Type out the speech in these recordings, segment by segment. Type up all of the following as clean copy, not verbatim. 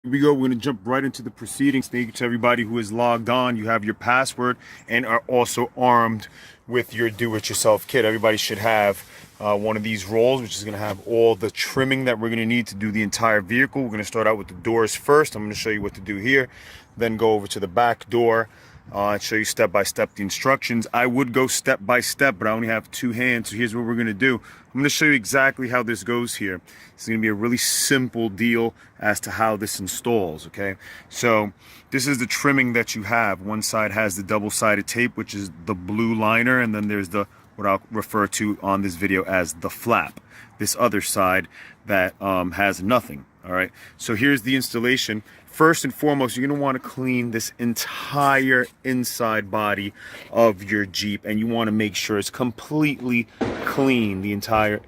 Here we go. We're going to jump right into the proceedings. Thank you to everybody who is logged on. You have your password and are also armed with your do-it-yourself kit. Everybody should have one of these rolls, which is going to have all the trimming that we're going to need to do the entire vehicle. We're going to start out with the doors first. I'm going to show you what to do here, then go over to the back door and show you step by step the instructions. I would go step by step, but I only have two hands, so here's what we're going to do. I'm going to show you exactly how this goes here. It's going to be a really simple deal as to how this installs, okay? So this is the trimming that you have. One side has the double-sided tape, which is the blue liner, and then there's the what I'll refer to on this video as the flap. This other side that has nothing, all right? So here's the installation. First and foremost, you're going to want to clean this entire inside body of your Jeep, and you want to make sure it's completely clean, the entire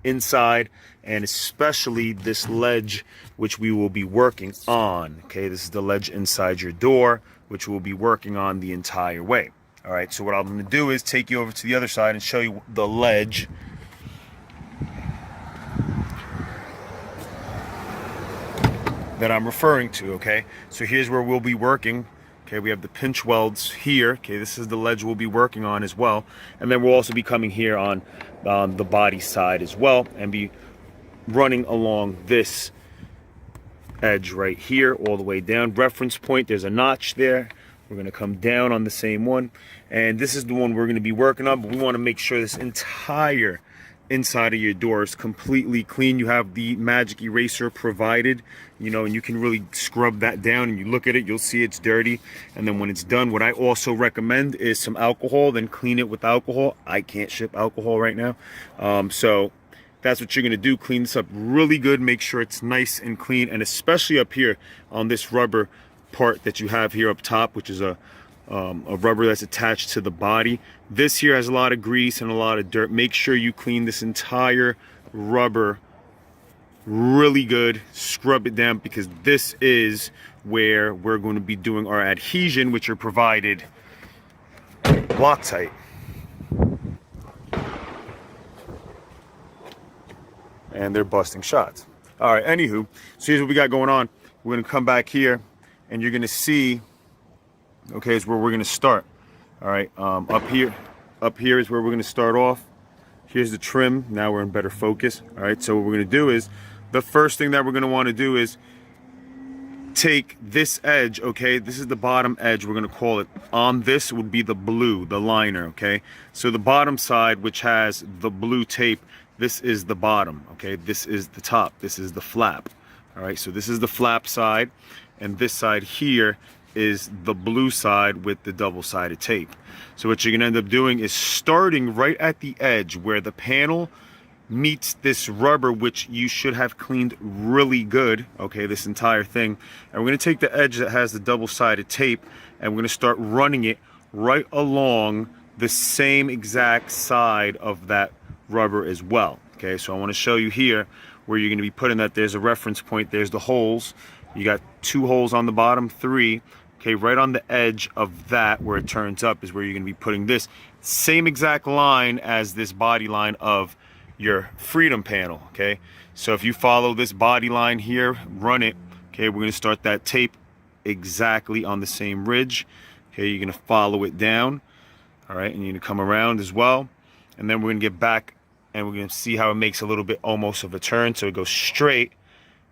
inside, and especially this ledge, which we will be working on. Okay, this is the ledge inside your door, which we'll be working on the entire way. All right, so what I'm going to do is take you over to the other side and show you the ledge that I'm referring to. Okay, so here's where we'll be working. Okay, we have the pinch welds here. Okay, this is the ledge we'll be working on as well, and then we'll also be coming here on the body side as well and be running along this edge right here all the way down. Reference point, there's a notch there. We're going to come down on the same one, and this is the one we're going to be working on, but we want to make sure this entire inside of your door is completely clean. You have the magic eraser provided, you know, and you can really scrub that down, and you look at it, you'll see it's dirty. And then when it's done, what I also recommend is some alcohol, then clean it with alcohol. I can't ship alcohol right now, so that's what you're going to do. Clean this up really good, make sure it's nice and clean, and especially up here on this rubber part that you have here up top, which is a rubber that's attached to the body. This here has a lot of grease and a lot of dirt. Make sure you clean this entire rubber really good, scrub it down, because this is where we're going to be doing our adhesion, which are provided Loctite. And they're busting shots. All right, anywho, so here's what we got going on. We're going to come back here, and you're going to see, okay, is where we're going to start. All right, up here is where we're going to start off. Here's the trim. Now we're in better focus. All right, so what we're going to do is, the first thing that we're going to want to do is take this edge, okay, this is the bottom edge, we're going to call it. On this would be the blue, the liner, okay? So the bottom side, which has the blue tape, this is the bottom, okay? This is the top, this is the flap. All right, so this is the flap side, and this side here is the blue side with the double-sided tape. So what you're going to end up doing is starting right at the edge where the panel meets this rubber, which you should have cleaned really good, okay, this entire thing. And we're going to take the edge that has the double-sided tape, and we're going to start running it right along the same exact side of that rubber as well. Okay, so I want to show you here where you're going to be putting that. There's a reference point, there's the holes. You got 2 holes on the bottom, 3. Okay, right on the edge of that where it turns up is where you're going to be putting this. Same exact line as this body line of your freedom panel, okay? So if you follow this body line here, run it, okay, we're going to start that tape exactly on the same ridge. Okay, you're going to follow it down, all right, and you're going to come around as well, and then we're going to get back and we're going to see how it makes a little bit almost of a turn. So it goes straight,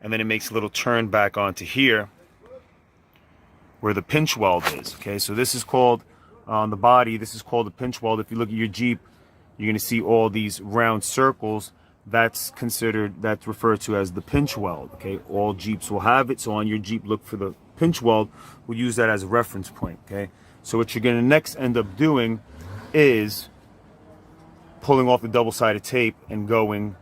and then it makes a little turn back onto here where the pinch weld is. Okay, so this is called, on the body, this is called a pinch weld. If you look at your Jeep, you're going to see all these round circles. That's referred to as the pinch weld. Okay, all Jeeps will have it. So on your Jeep, look for the pinch weld. We'll use that as a reference point. Okay, so what you're going to next end up doing is pulling off the double-sided tape and going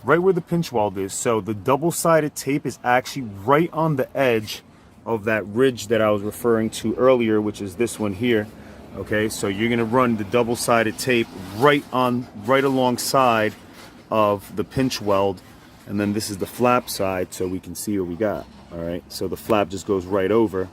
right where the pinch weld is. So the double-sided tape is actually right on the edge of that ridge that I was referring to earlier, which is this one here. Okay, so you're going to run the double-sided tape right alongside of the pinch weld, and then this is the flap side, so we can see what we got. All right, so the flap just goes right over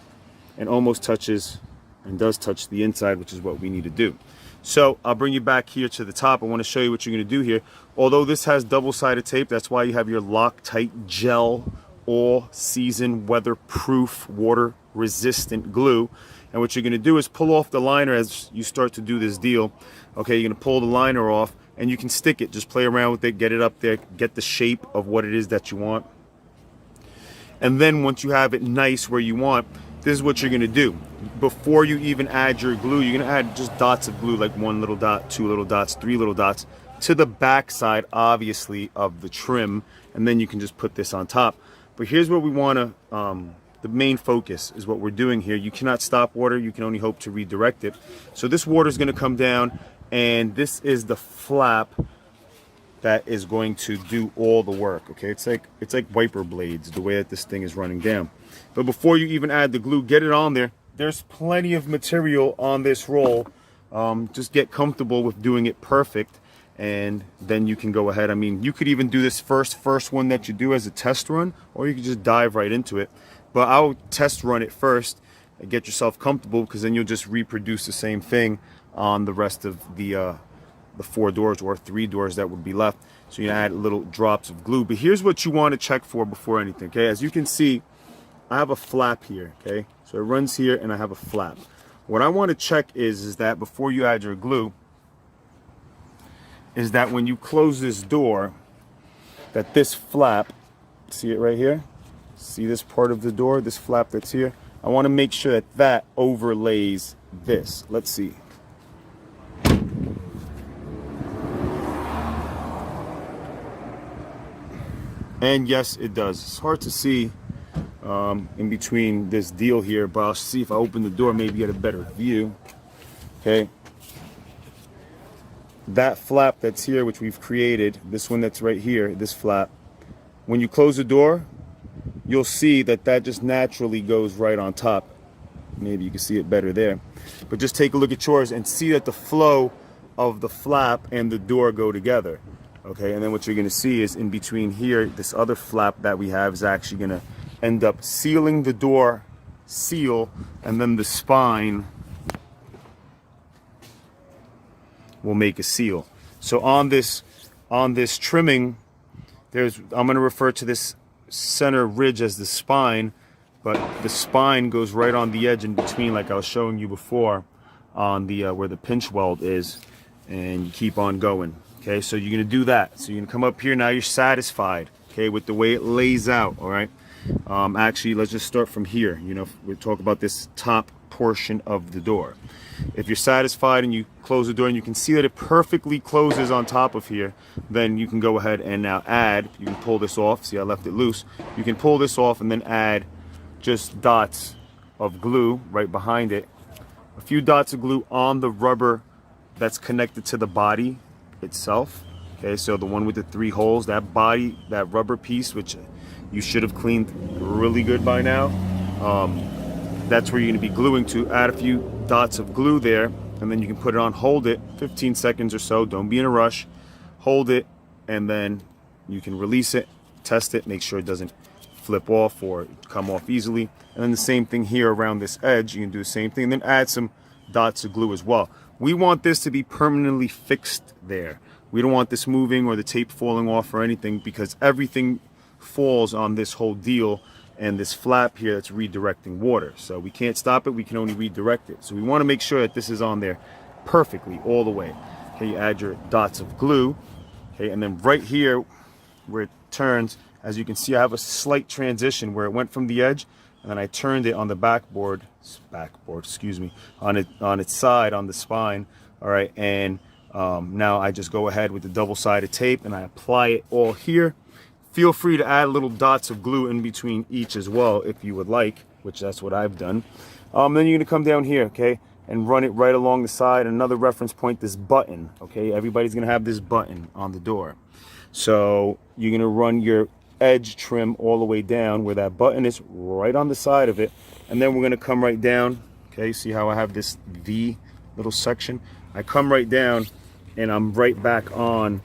and almost touches and does touch the inside, which is what we need to do. So I'll bring you back here to the top. I want to show you what you're going to do here. Although this has double-sided tape, that's why you have your Loctite gel all season weatherproof water resistant glue. And what you're going to do is pull off the liner as you start to do this deal. Okay, you're going to pull the liner off and you can stick it. Just play around with it, get it up there, get the shape of what it is that you want. And then once you have it nice where you want, this is what you're going to do. Before you even add your glue, you're going to add just dots of glue, like 1 little dot, 2 little dots, 3 little dots, to the back side, obviously, of the trim. And then you can just put this on top. But here's what we want to, the main focus is what we're doing here. You cannot stop water. You can only hope to redirect it. So this water is going to come down, and this is the flap that is going to do all the work. Okay, it's like wiper blades, the way that this thing is running down. But before you even add the glue, get it on there. There's plenty of material on this roll. Just get comfortable with doing it perfect, and then you can go ahead. I mean, you could even do this first one that you do as a test run, or you could just dive right into it. But I'll test run it first and get yourself comfortable, because then you'll just reproduce the same thing on the rest of the 4 doors or 3 doors that would be left. So you add little drops of glue. But here's what you want to check for before anything. Okay, as you can see, I have a flap here. Okay, so it runs here and I have a flap. What I want to check is that before you add your glue, is that when you close this door, that this flap, see it right here? See this part of the door, this flap that's here? I want to make sure that that overlays this. Let's see. And yes, it does. It's hard to see in between this deal here, but I'll see if I open the door, maybe get a better view. Okay. That flap that's here, which we've created, this one that's right here, this flap, when you close the door, you'll see that that just naturally goes right on top. Maybe you can see it better there. But just take a look at yours and see that the flow of the flap and the door go together. Okay, and then what you're going to see is in between here, this other flap that we have is actually going to end up sealing the door seal, and then the spine will make a seal. So on this trimming, I'm going to refer to this center ridge as the spine, but the spine goes right on the edge in between, like I was showing you before, on the where the pinch weld is, and you keep on going. Okay, so you're gonna do that. So you're gonna come up here. Now you're satisfied, okay, with the way it lays out. All right. Actually, let's just start from here. You know, we'll talk about this top portion of the door. If you're satisfied and you close the door and you can see that it perfectly closes on top of here, then you can go ahead and now add. You can pull this off. See, I left it loose. You can pull this off and then add just dots of glue right behind it. A few dots of glue on the rubber that's connected to the body itself. Okay, so the one with the 3 holes, that body, that rubber piece, which you should have cleaned really good by now, that's where you're going to be gluing to. Add a few dots of glue there, and then you can put it on, hold it 15 seconds or so, don't be in a rush, hold it, and then you can release it, test it, make sure it doesn't flip off or come off easily. And then the same thing here around this edge, you can do the same thing, and then add some dots of glue as well. We want this to be permanently fixed there. We don't want this moving or the tape falling off or anything, because everything falls on this whole deal and this flap here that's redirecting water. So we can't stop it, we can only redirect it. So we want to make sure that this is on there perfectly all the way. Okay, you add your dots of glue. Okay, and then right here where it turns, as you can see, I have a slight transition where it went from the edge, and then I turned it on the backboard, excuse me, on its side, on the spine. All right, and now I just go ahead with the double-sided tape and I apply it all here. Feel free to add little dots of glue in between each as well if you would like, which that's what I've done. Then you're gonna come down here, okay, and run it right along the side. Another reference point, this button, okay, everybody's gonna have this button on the door. So you're gonna run your edge trim all the way down where that button is, right on the side of it, and then we're going to come right down. Okay, see how I have this V little section? I come right down and I'm right back on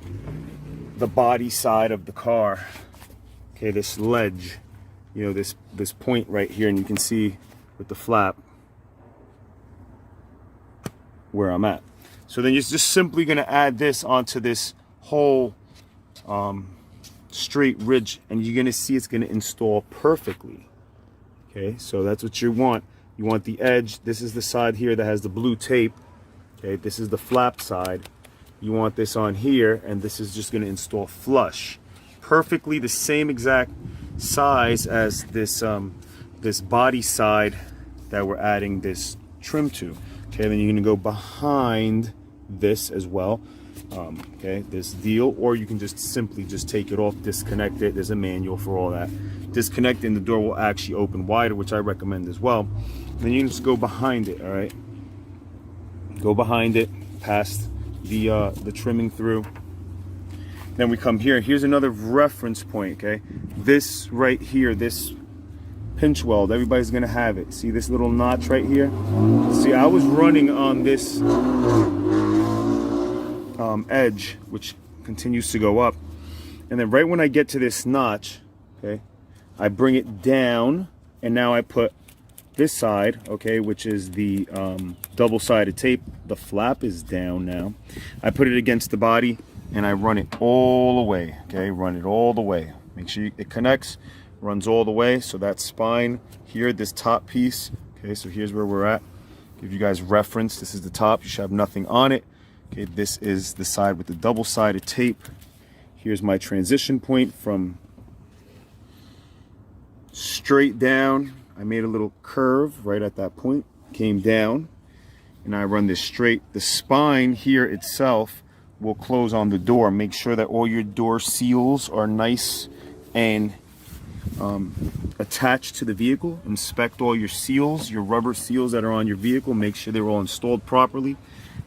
the body side of the car. Okay, this ledge, you know, this point right here, and you can see with the flap where I'm at. So then you're just simply going to add this onto this whole straight ridge, and you're gonna see it's gonna install perfectly. Okay, so that's what you want. You want the edge. This is the side here that has the blue tape. Okay, this is the flap side. You want this on here, and this is just gonna install flush. Perfectly the same exact size as this this body side that we're adding this trim to. Okay, then you're gonna go behind this as well. Okay, this deal, or you can just simply just take it off, disconnect it. There's a manual for all that. Disconnect, and the door will actually open wider, which I recommend as well. And then you can just go behind it. All right, go behind it, past the trimming through. Then we come here. Here's another reference point. Okay, this right here, this pinch weld, everybody's gonna have it. See this little notch right here? See, I was running on this edge, which continues to go up, and then right when I get to this notch, okay, I bring it down, and now I put this side, okay, which is the double-sided tape. The flap is down now. I put it against the body, and I run it all the way. Okay, run it all the way. Make sure it connects, runs all the way. So that spine here, this top piece. Okay, so here's where we're at. Give you guys reference. This is the top. You should have nothing on it. Okay, this is the side with the double-sided tape. Here's my transition point from straight down. I made a little curve right at that point, came down, and I run this straight. The spine here itself will close on the door. Make sure that all your door seals are nice and attached to the vehicle. Inspect all your seals, your rubber seals that are on your vehicle. Make sure they're all installed properly.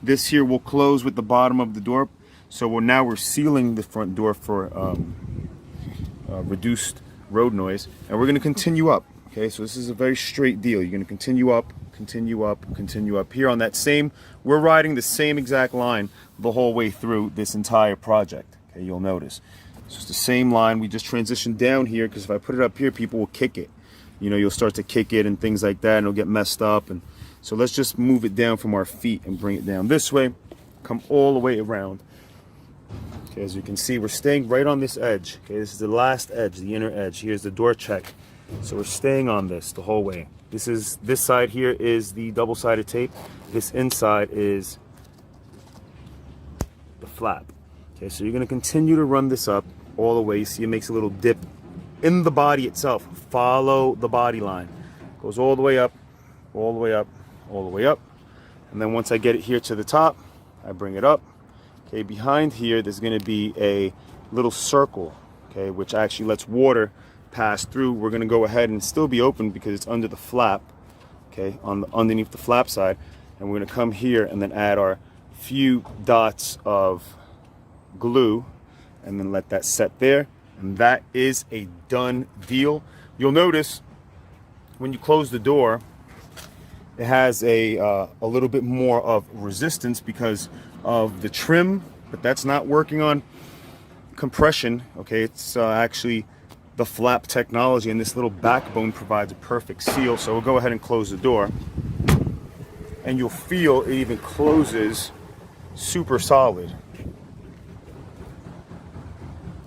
This here will close with the bottom of the door. So now we're sealing the front door for reduced road noise, and we're going to continue up. Okay, so this is a very straight deal. You're going to continue up, continue up, continue up. Here on that same, we're riding the same exact line the whole way through this entire project. Okay, you'll notice. So it's the same line. We just transitioned down here because if I put it up here, people will kick it. You know, you'll start to kick it and things like that, and it'll get messed up. And so let's just move it down from our feet and bring it down this way. Come all the way around. Okay, as you can see, we're staying right on this edge. Okay, this is the last edge, the inner edge. Here's the door check. So we're staying on this the whole way. This side here is the double-sided tape. This inside is the flap. Okay, so you're going to continue to run this up all the way. You see it makes a little dip in the body itself. Follow the body line. Goes all the way up, all the way up, all the way up. And then once I get it here to the top, I bring it up. Okay, behind here, there's going to be a little circle, okay, which actually lets water pass through. We're going to go ahead and still be open because it's under the flap, okay, underneath the flap side. And we're going to come here and then add our few dots of glue and then let that set there. And that is a done deal. You'll notice when you close the door, it has a little bit more of resistance because of the trim, but that's not working on compression. Okay, it's actually the flap technology, and this little backbone provides a perfect seal. So we'll go ahead and close the door, and you'll feel it even closes super solid.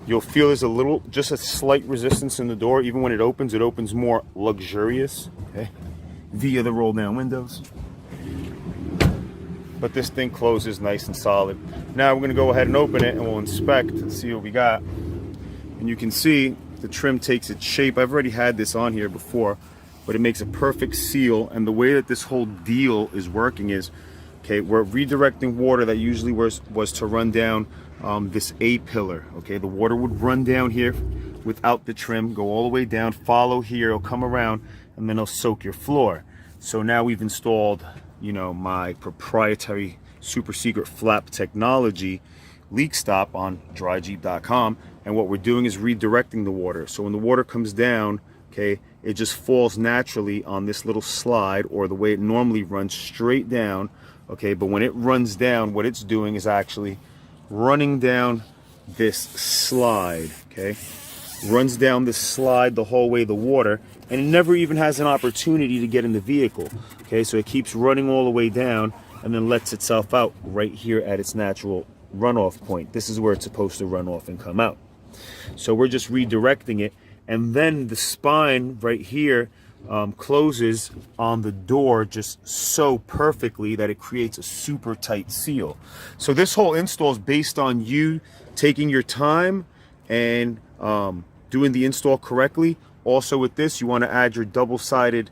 You'll feel there's just a slight resistance in the door. Even when it opens more luxurious, okay, via the roll down windows. But this thing closes nice and solid. Now we're gonna go ahead and open it and we'll inspect and see what we got. And you can see the trim takes its shape. I've already had this on here before, but it makes a perfect seal. And the way that this whole deal is working is, okay, we're redirecting water that usually was to run down this A-pillar. Okay, the water would run down here without the trim, go all the way down, follow here, it'll come around, and then it'll soak your floor. So now we've installed, you know, my proprietary super secret flap technology leak stop on dryjeep.com, and what we're doing is redirecting the water. So when the water comes down, okay, it just falls naturally on this little slide, or the way it normally runs straight down. Okay, but when it runs down, what it's doing is actually running down this slide. Okay, runs down this slide the whole way, the water, and it never even has an opportunity to get in the vehicle. Okay, so it keeps running all the way down and then lets itself out right here at its natural runoff point. This is where it's supposed to run off and come out. So we're just redirecting it, and then the spine right here closes on the door just so perfectly that it creates a super tight seal. So this whole install is based on you taking your time and doing the install correctly. Also with this, you want to add your double-sided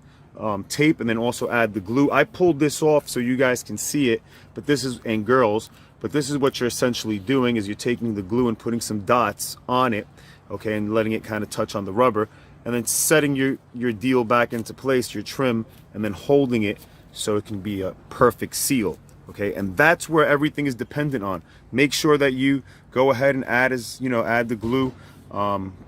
tape, and then also add the glue. I pulled this off so you guys can see it, but this is, and girls, but this is what you're essentially doing, is you're taking the glue and putting some dots on it, okay, and letting it kind of touch on the rubber, and then setting your deal back into place, your trim, and then holding it so it can be a perfect seal, okay? And that's where everything is dependent on. Make sure that you go ahead and add the glue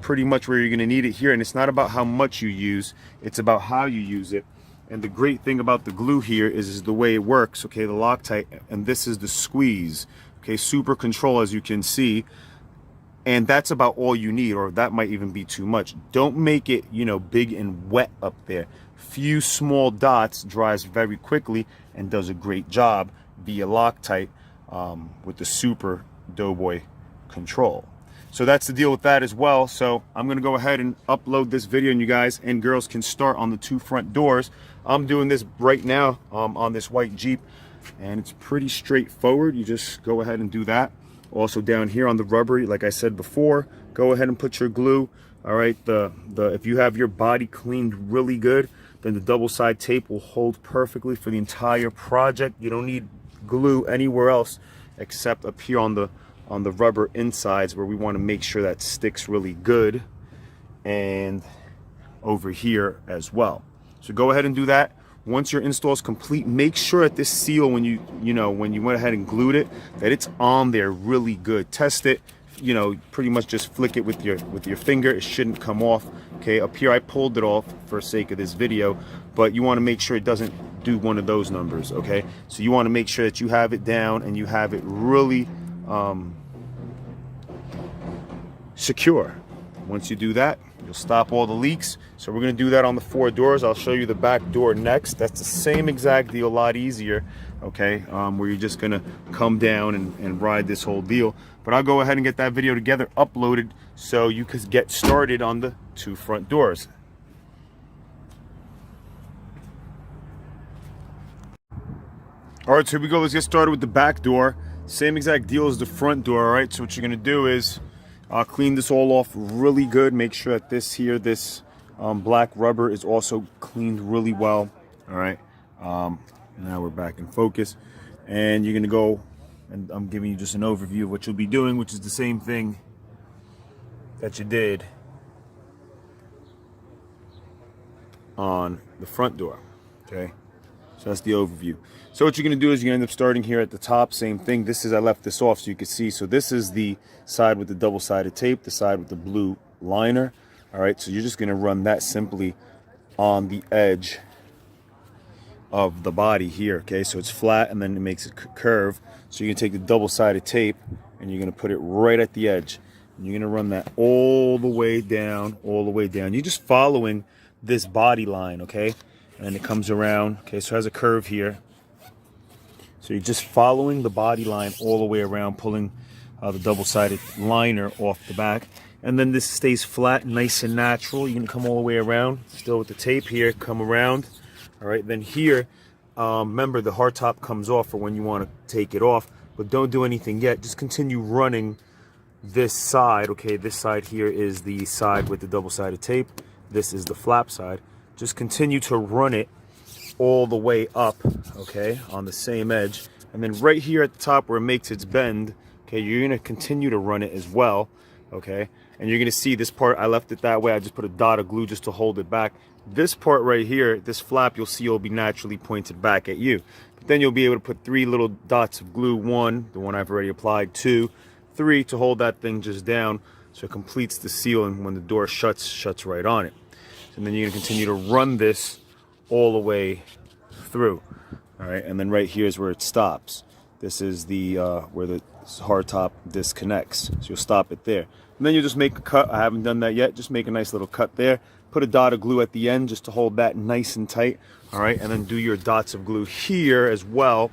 pretty much where you're going to need it here. And it's not about how much you use, it's about how you use it. And the great thing about the glue here is the way it works, okay, the Loctite, and this is the squeeze, okay, super control, as you can see. And that's about all you need, or that might even be too much. Don't make it, big and wet up there. Few small dots dries very quickly and does a great job via Loctite with the super Doughboy control. So that's the deal with that as well. So I'm going to go ahead and upload this video, and you guys and girls can start on the 2 front doors. I'm doing this right now on this white Jeep, and it's pretty straightforward. You just go ahead and do that. Also down here on the rubber, like I said before, go ahead and put your glue. All right, if you have your body cleaned really good, then the double side tape will hold perfectly for the entire project. You don't need glue anywhere else except up here on the rubber insides, where we want to make sure that sticks really good, and over here as well. So go ahead and do that. Once your install is complete, make sure that this seal, when you went ahead and glued it, that it's on there really good. Test it, pretty much just flick it with your finger. It shouldn't come off. Okay, up here I pulled it off for sake of this video, but you want to make sure it doesn't do one of those numbers. Okay, so you want to make sure that you have it down and you have it really secure. Once you do that, you'll stop all the leaks. So we're going to do that on the 4 doors. I'll show you the back door next. That's the same exact deal, a lot easier, okay, where you're just going to come down and ride this whole deal. But I'll go ahead and get that video together, uploaded, so you could get started on the 2 front doors. All right, so here we go. Let's get started with the back door. Same exact deal as the front door. All right, so what you're going to do is clean this all off really good. Make sure that this black rubber is also cleaned really well. All right, now we're back in focus, and you're going to go, and I'm giving you just an overview of what you'll be doing, which is the same thing that you did on the front door. Okay, so that's the overview. So what you're going to do is you're going to end up starting here at the top. Same thing. I left this off so you can see. So this is the side with the double-sided tape, the side with the blue liner. All right, so you're just going to run that simply on the edge of the body here. Okay, so it's flat and then it makes a curve. So you're going to take the double-sided tape and you're going to put it right at the edge. And you're going to run that all the way down, all the way down. You're just following this body line, okay? And it comes around. Okay, so it has a curve here. So you're just following the body line all the way around, pulling the double-sided liner off the back. And then this stays flat, nice and natural. You're going to come all the way around, still with the tape here, come around. All right, then here, remember the hardtop comes off for when you want to take it off, but don't do anything yet. Just continue running this side. Okay, this side here is the side with the double-sided tape. This is the flap side. Just continue to run it all the way up, okay, on the same edge. And then right here at the top where it makes its bend, okay, you're going to continue to run it as well, okay? And you're going to see this part, I left it that way. I just put a dot of glue just to hold it back. This part right here, this flap, you'll see will be naturally pointed back at you. But then you'll be able to put 3 little dots of glue. 1, the one I've already applied. 2, 3 to hold that thing just down so it completes the seal, and when the door shuts right on it. And then you're going to continue to run this all the way through. All right, and then right here is where it stops. This is the where the hardtop disconnects. So you'll stop it there. And then you'll just make a cut. I haven't done that yet. Just make a nice little cut there. Put a dot of glue at the end just to hold that nice and tight. All right, and then do your dots of glue here as well.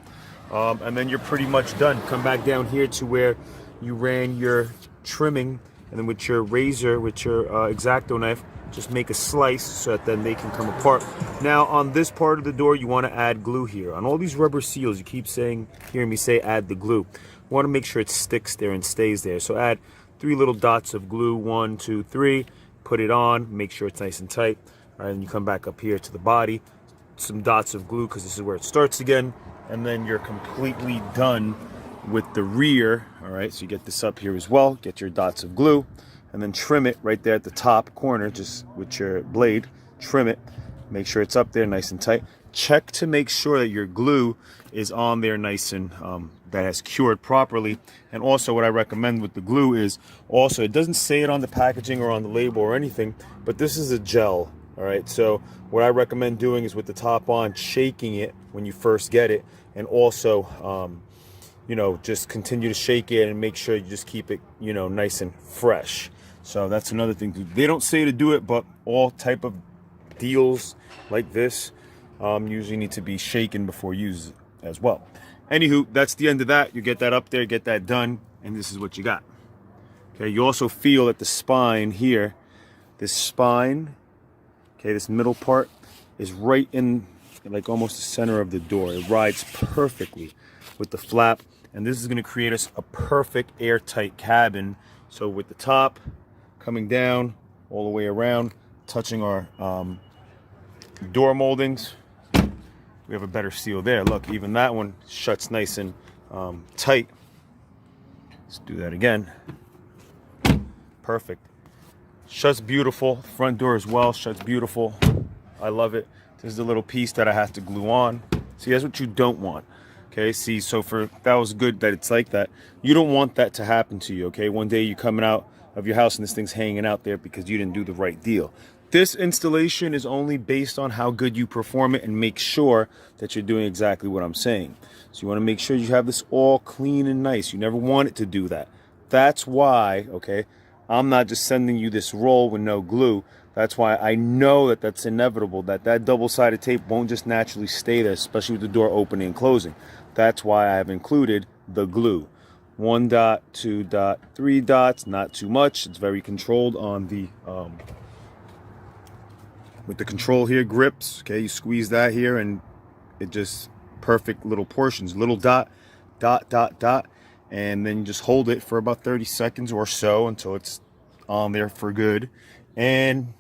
And then you're pretty much done. Come back down here to where you ran your trimming and then with your razor, with your X-Acto knife, just make a slice so that then they can come apart. Now on this part of the door, you want to add glue here. On all these rubber seals, you keep hearing me say add the glue. You want to make sure it sticks there and stays there. So add 3 little dots of glue, 1, 2, 3, put it on, make sure it's nice and tight. All right, and you come back up here to the body, some dots of glue because this is where it starts again, and then you're completely done with the rear. All right, so you get this up here as well, get your dots of glue, and then trim it right there at the top corner, just with your blade, trim it, make sure it's up there nice and tight. Check to make sure that your glue is on there nice and that has cured properly. And also what I recommend with the glue is also, it doesn't say it on the packaging or on the label or anything, but this is a gel. All right, so what I recommend doing is with the top on, shaking it when you first get it, and also you know, just continue to shake it and make sure you just keep it, you know, nice and fresh. So that's another thing. They don't say to do it, but all type of deals like this usually need to be shaken before used as well. Anywho, that's the end of that. You get that up there, get that done, and this is what you got. Okay, you also feel that the spine here, this spine, okay, this middle part is right in like almost the center of the door. It rides perfectly with the flap, and this is going to create us a perfect airtight cabin. So with the top coming down all the way around, touching our door moldings, we have a better seal there. Look, even that one shuts nice and tight. Let's do that again. Perfect. Shuts beautiful. Front door as well shuts beautiful. I love it. This is the little piece that I have to glue on. See, that's what you don't want. Okay, see, so that was good that it's like that. You don't want that to happen to you, okay? One day you're coming out of your house and this thing's hanging out there because you didn't do the right deal. This installation is only based on how good you perform it and make sure that you're doing exactly what I'm saying. So you want to make sure you have this all clean and nice. You never want it to do that. That's why, okay, I'm not just sending you this roll with no glue. That's why I know that that's inevitable, that double-sided tape won't just naturally stay there, especially with the door opening and closing. That's why I have included the glue. 1 dot, 2 dot, 3 dots, not too much. It's very controlled on the, with the control here, grips. Okay, you squeeze that here and it just, perfect little portions. Little dot, dot, dot, dot. And then you just hold it for about 30 seconds or so until it's on there for good. And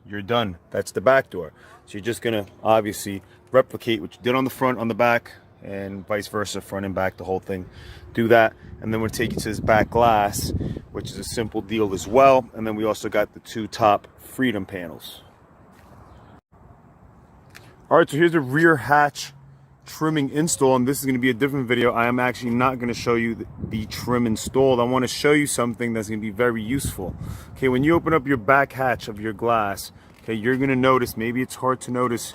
you're done. That's the back door. So you're just gonna obviously replicate what you did on the front, on the back, and vice versa, front and back, the whole thing. Do that, and then we'll take you to this back glass, which is a simple deal as well. And then we also got the 2 top freedom panels. All right, so here's the rear hatch trimming install, and this is going to be a different video. I am actually not going to show you the trim installed. I want to show you something that's going to be very useful. Okay, when you open up your back hatch of your glass, okay, you're going to notice, maybe it's hard to notice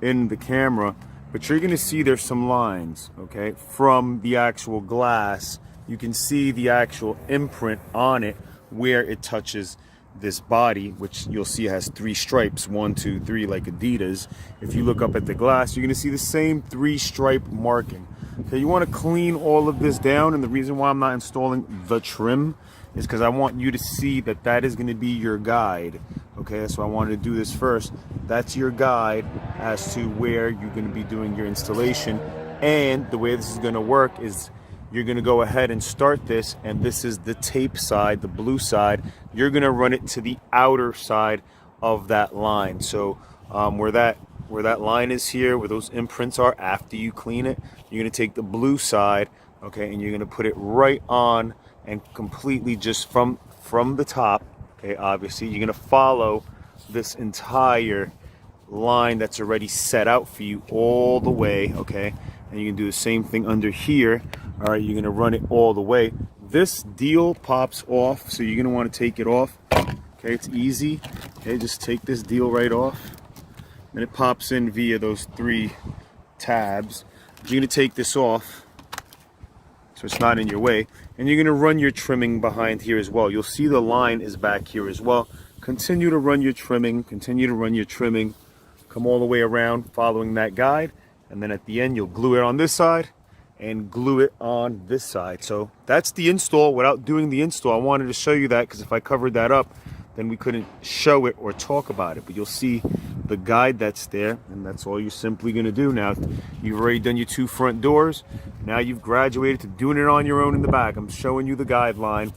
in the camera, but you're going to see there's some lines, okay, from the actual glass. You can see the actual imprint on it where it touches this body, which you'll see has 3 stripes, 1, 2, 3, like Adidas. If you look up at the glass, you're going to see the same 3 stripe marking. Okay, you want to clean all of this down, and the reason why I'm not installing the trim is because I want you to see that that is going to be your guide. Okay, that's why I wanted to do this first. That's your guide as to where you're going to be doing your installation. And the way this is going to work is you're going to go ahead and start this, and this is the tape side, the blue side. You're going to run it to the outer side of that line. So where that line is here, where those imprints are, after you clean it, you're going to take the blue side, okay, and you're going to put it right on and completely just from the top, okay, obviously you're going to follow this entire line that's already set out for you all the way, okay, and you can do the same thing under here. All right, you're going to run it all the way. This deal pops off, so you're going to want to take it off. Okay, it's easy. Okay, just take this deal right off. And it pops in via those 3 tabs. You're going to take this off so it's not in your way. And you're going to run your trimming behind here as well. You'll see the line is back here as well. Continue to run your trimming. Continue to run your trimming. Come all the way around following that guide. And then at the end, you'll glue it on this side. and glue it on this side. So that's the install without doing the install. I wanted to show you that because if I covered that up, then we couldn't show it or talk about it. But you'll see the guide that's there, and that's all you're simply going to do now. You've already done your 2 front doors. Now you've graduated to doing it on your own in the back. I'm showing you the guideline.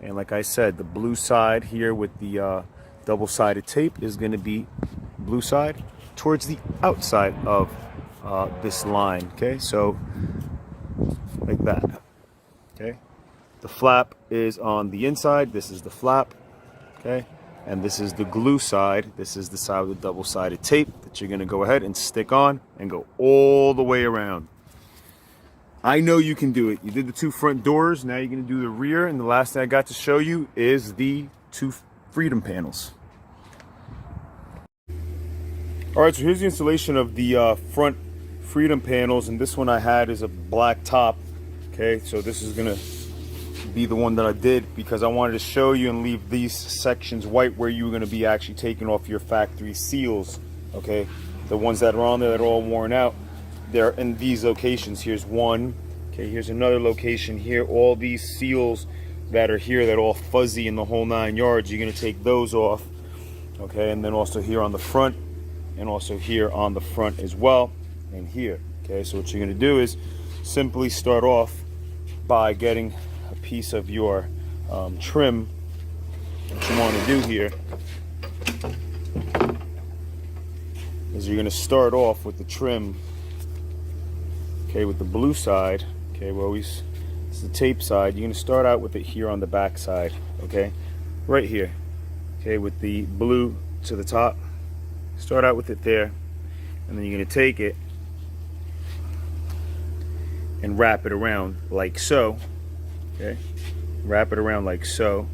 And like I said, the blue side here with the double-sided tape is going to be blue side towards the outside of this line. Okay, so like that. Okay, the flap is on the inside. This is the flap. Okay, and this is the glue side. This is the side with the double-sided tape that you're going to go ahead and stick on and go all the way around. I know you can do it. You did the 2 front doors. Now you're going to do the rear, and the last thing I got to show you is the 2 freedom panels. All right, so here's the installation of the front freedom panels, and this one I had is a black top. Okay, so this is going to be the one that I did because I wanted to show you and leave these sections white where you were going to be actually taking off your factory seals. Okay, the ones that are on there that are all worn out, they're in these locations. Here's one. Okay, here's another location here. All these seals that are here that are all fuzzy in the whole 9 yards, you're going to take those off. Okay, and then also here on the front, and also here on the front as well, and here. Okay, so what you're going to do is simply start off by getting a piece of your trim. What you want to do here is you're going to start off with the trim. Okay, with the blue side. Okay, well, it's the tape side. You're going to start out with it here on the back side. Okay, right here. Okay, with the blue to the top. Start out with it there, and then you're going to take it and wrap it around like so. Okay, wrap it around like so.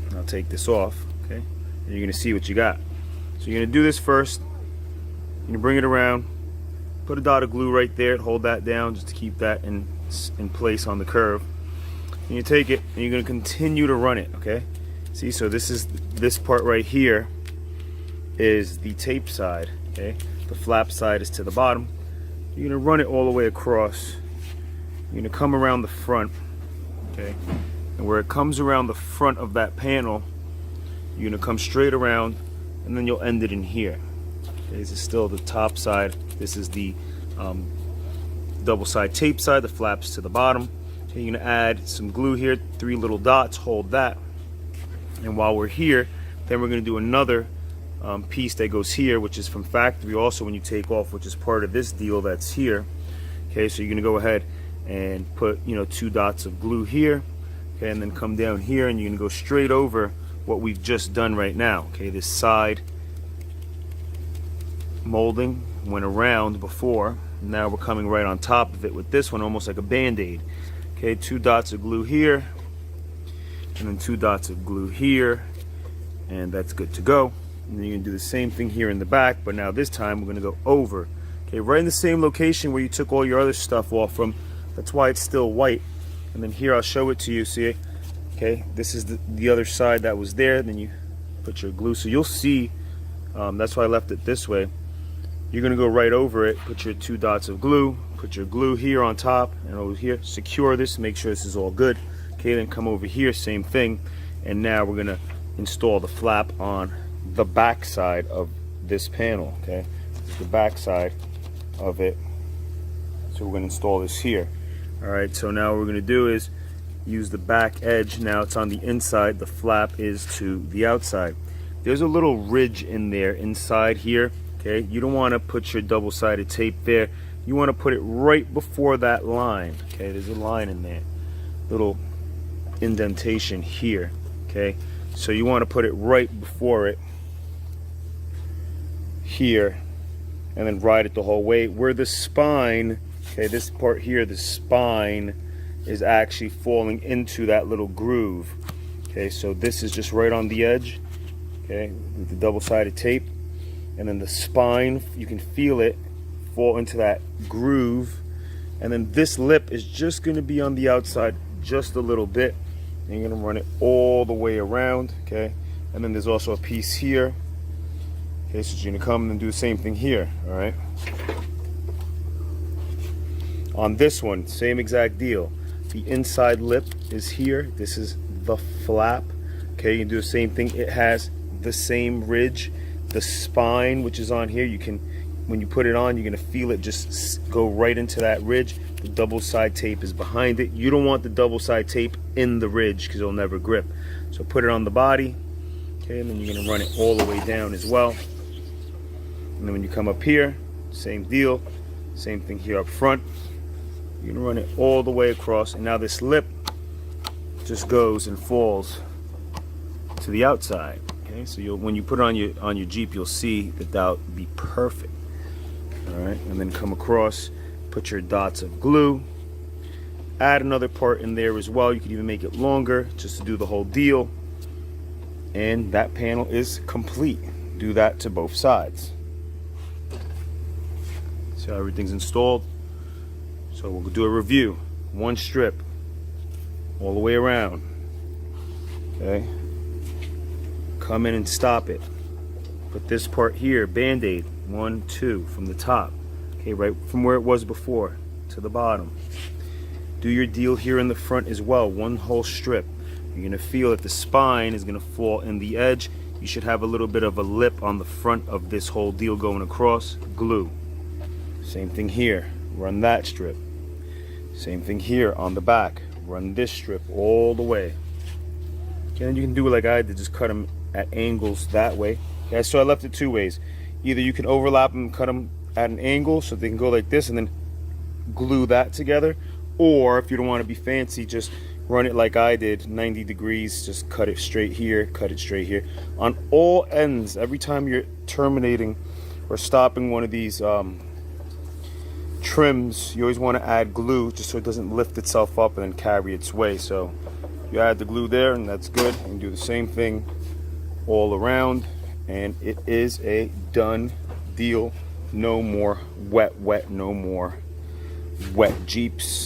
And I'll take this off. Okay, and you're going to see what you got. So you're going to do this first. You're going to bring it around. Put a dot of glue right there, hold that down just to keep that in place on the curve. And you take it and you're going to continue to run it. Okay, see, so this part right here is the tape side. Okay, the flap side is to the bottom. You're going to run it all the way across. You're going to come around the front. Okay, and where it comes around the front of that panel, you're going to come straight around, and then you'll end it in here. Okay, this is still the top side. This is the double side tape side, the flaps to the bottom. So you're going to add some glue here, 3 little dots, hold that. And while we're here, then we're going to do another piece that goes here, which is from factory also when you take off, which is part of this deal that's here. Okay, so you're going to go ahead and put 2 dots of glue here. Okay, and then come down here and you're going to go straight over what we've just done right now. Okay, this side molding went around before. Now we're coming right on top of it with this one, almost like a band-aid. Okay, 2 dots of glue here, and then 2 dots of glue here, and that's good to go. And then you're gonna do the same thing here in the back, but now this time we're gonna go over. Okay, right in the same location where you took all your other stuff off from. That's why it's still white. And then here I'll show it to you. See, okay, this is the other side that was there. Then you put your glue, so you'll see. That's why I left it this way. You're gonna go right over it, put your 2 dots of glue, put your glue here on top and over here, secure this, make sure this is all good. Okay, then come over here, same thing. And now we're gonna install the flap on the back side of this panel. Okay, this is the back side of it. So we're gonna install this here. All right, so now what we're gonna do is use the back edge. Now it's on the inside, the flap is to the outside. There's a little ridge in there inside here. Okay, you don't want to put your double-sided tape there. You want to put it right before that line. Okay, there's a line in there, little indentation here. Okay, so you want to put it right before it here, and then ride it the whole way. Where the spine, okay, this part here, the spine is actually falling into that little groove. Okay, so this is just right on the edge. Okay, with the double-sided tape. And then the spine, you can feel it fall into that groove. And then this lip is just going to be on the outside just a little bit. And you're going to run it all the way around. Okay, and then there's also a piece here. Okay, so you're going to come and do the same thing here. All right. On this one, same exact deal. The inside lip is here. This is the flap. Okay, you can do the same thing. It has the same ridge. The spine, which is on here, you can, when you put it on, you're gonna feel it just go right into that ridge. The double side tape is behind it. You don't want the double side tape in the ridge because it'll never grip. So put it on the body, okay, and then you're gonna run it all the way down as well. And then when you come up here, same deal, same thing here up front. You're gonna run it all the way across, and now this lip just goes and falls to the outside. Okay, so when you put it on your Jeep, you'll see that that'll be perfect. All right, and then come across, put your dots of glue, add another part in there as well. You can even make it longer just to do the whole deal, and that panel is complete. Do that to both sides. See how everything's installed? So we'll do a review. One strip all the way around. Okay. Come in and stop it. Put this part here, Band-Aid, 1, 2 from the top. Okay, right from where it was before to the bottom. Do your deal here in the front as well, one whole strip. You're gonna feel that the spine is gonna fall in the edge. You should have a little bit of a lip on the front of this whole deal going across. Glue. Same thing here, run that strip. Same thing here on the back, run this strip all the way. Okay, and you can do it like I did, just cut them at angles that way. Okay, so I left it two ways. Either you can overlap them, cut them at an angle so they can go like this and then glue that together, or if you don't want to be fancy, just run it like I did, 90 degrees, just cut it straight here, cut it straight here. On all ends, every time you're terminating or stopping one of these trims, you always want to add glue just so it doesn't lift itself up and then carry its way. So you add the glue there and that's good, and do the same thing all around, and it is a done deal. No more wet, no more wet Jeeps.